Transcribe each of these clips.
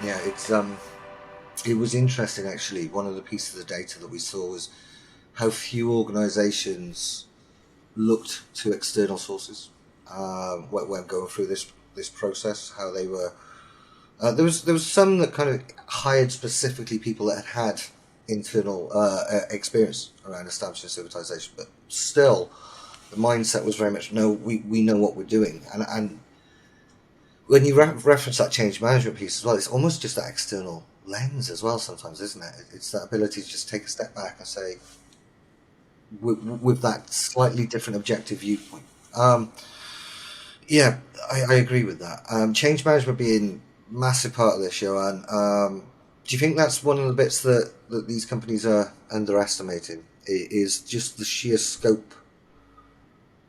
Yeah, it was interesting actually. One of the pieces of data that we saw was how few organisations looked to external sources when going through this process. How they were there was some that kind of hired specifically people that had internal experience around establishing servitization, but still the mindset was very much no, we know what we're doing, and when you reference that change management piece as well, it's almost just that external lens as well sometimes, isn't it? It's that ability to just take a step back and say, with that slightly different objective viewpoint. Yeah, I agree with that. Change management being a massive part of this, Johan. Do you think that's one of the bits that these companies are underestimating? Is just the sheer scope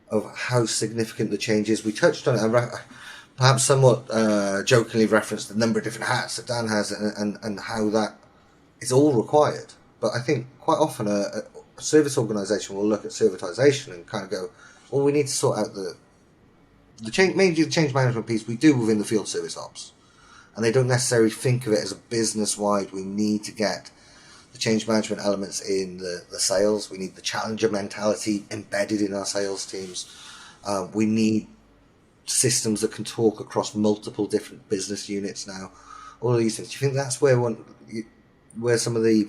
of how significant the change is? We touched on it. Perhaps somewhat jokingly referenced the number of different hats that Dan has and how that is all required. But I think quite often a service organisation will look at servitization and kind of go, well, we need to sort out the change management piece we do within the field service ops. And they don't necessarily think of it as a business-wide, we need to get the change management elements in the sales. We need the challenger mentality embedded in our sales teams. We need systems that can talk across multiple different business units now. All of these things. Do you think that's where some of the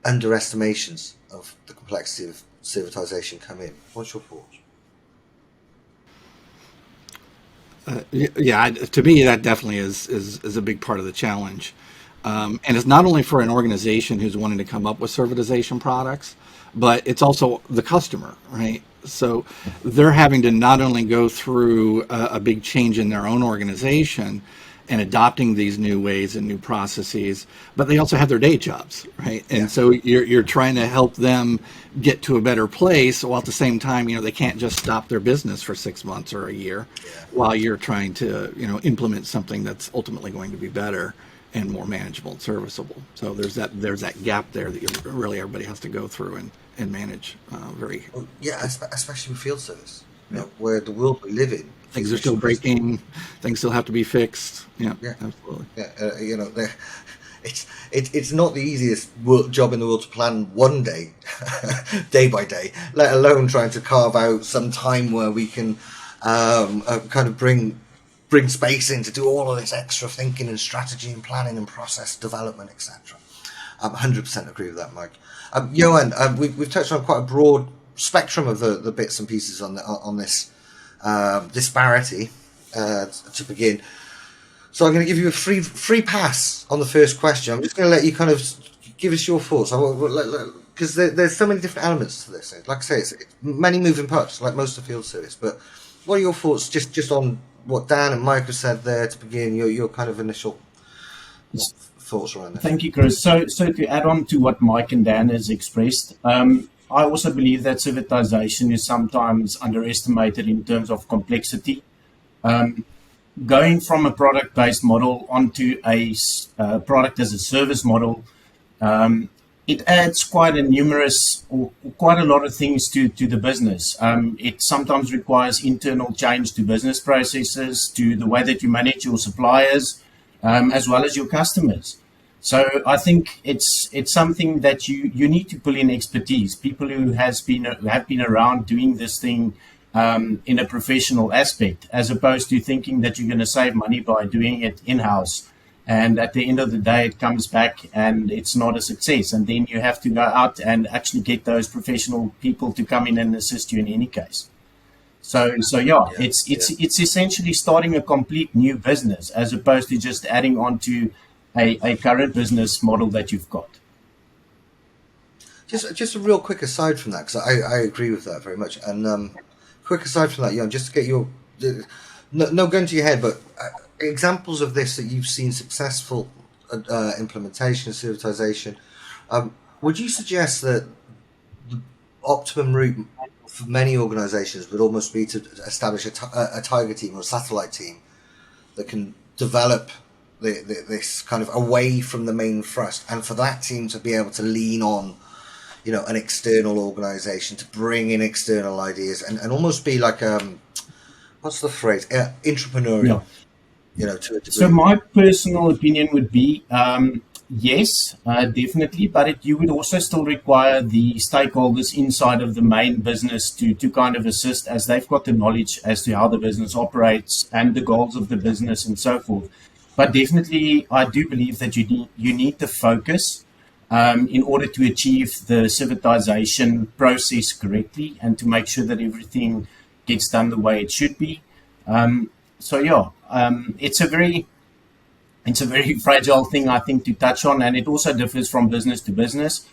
underestimations of the complexity of servitization come in? What's your thoughts? Yeah, to me, that definitely is a big part of the challenge. And it's not only for an organization who's wanting to come up with servitization products, but it's also the customer, right? So they're having to not only go through a big change in their own organization and adopting these new ways and new processes, but they also have their day jobs, right? And so you're trying to help them get to a better place, while at the same time, they can't just stop their business for 6 months or a year while you're trying to, implement something that's ultimately going to be better and more manageable and serviceable. So there's that gap there that really everybody has to go through and manage especially with field service, where the world we live in, things are still breaking, things still have to be fixed. Yeah, absolutely. It's not the easiest job in the world to plan one day, day by day, let alone trying to carve out some time where we can kind of bring space in to do all of this extra thinking and strategy and planning and process development, etc. 100% agree with that, Mike. Johan, we've touched on quite a broad spectrum of the bits and pieces on this disparity to begin. So I'm going to give you a free pass on the first question. I'm just going to let you kind of give us your thoughts, because there's so many different elements to this. Like I say, it's many moving parts, like most of field service. But what are your thoughts just on what Dan and Mike have said there to begin? Your kind of initial thoughts around that. Thank you, Kris. So to add on to what Mike and Dan has expressed, I also believe that servitization is sometimes underestimated in terms of complexity. Going from a product-based model onto a product as a service model, it adds quite a lot of things to the business. It sometimes requires internal change to business processes, to the way that you manage your suppliers, as well as your customers. So I think it's something that you need to pull in expertise, people who have been around doing this thing in a professional aspect, as opposed to thinking that you're going to save money by doing it in-house. And at the end of the day, it comes back and it's not a success. And then you have to go out and actually get those professional people to come in and assist you in any case. It's essentially starting a complete new business, as opposed to just adding on to a current business model that you've got. Just a real quick aside from that, because I agree with that very much. And quick aside from that, just to get your no gun to your head, but examples of this that you've seen successful implementation of servitization. Would you suggest that the optimum route for many organisations would almost be to establish a tiger team or a satellite team that can develop this kind of away from the main thrust, and for that team to be able to lean on an external organisation to bring in external ideas and almost be like what's the phrase? Entrepreneurial, to a So degree. my personal opinion would be yes, definitely, but you would also still require the stakeholders inside of the main business to kind of assist, as they've got the knowledge as to how the business operates and the goals of the business and so forth. But definitely, I do believe that you need the focus in order to achieve the servitization process correctly and to make sure that everything gets done the way it should be. So yeah, it's a very fragile thing, I think, to touch on, and it also differs from business to business.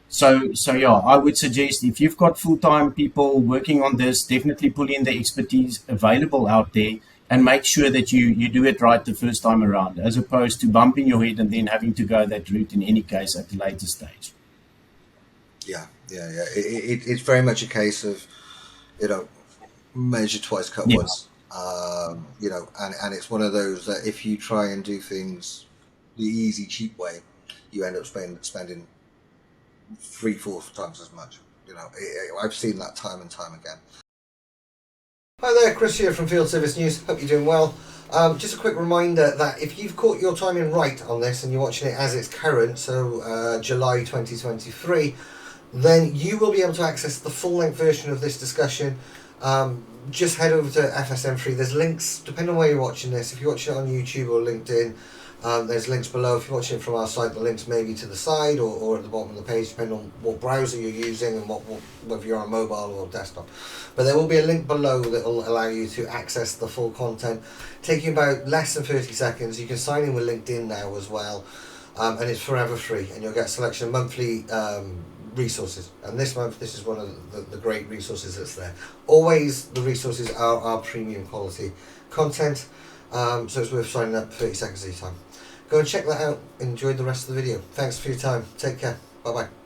So yeah, I would suggest if you've got full-time people working on this, definitely pull in the expertise available out there and make sure that you do it right the first time around, as opposed to bumping your head and then having to go that route in any case at a later stage. Yeah. It's very much a case of, measure twice, cut once. And it's one of those that if you try and do things the easy, cheap way, you end up spending 3-4 times as much. I've seen that time and time again. Hi there, Kris here from Field Service News. Hope you're doing well. Just a quick reminder that if you've caught your timing right on this and you're watching it as it's current, so July 2023, then you will be able to access the full-length version of this discussion. Just head over to FSN Free. There's links, depending on where you're watching this. If you're watching it on YouTube or LinkedIn, there's links below. If you're watching it from our site, the links may be to the side or at the bottom of the page, depending on what browser you're using and whether you're on mobile or desktop. But there will be a link below that will allow you to access the full content, taking about less than 30 seconds. You can sign in with LinkedIn now as well, and it's forever free, and you'll get a selection of monthly resources, and this month this is one of the great resources that's there. Always the resources are premium quality content, so it's worth signing up 30 seconds of your time. Go and check that out. Enjoy the rest of the video. Thanks for your time. Take care. Bye bye.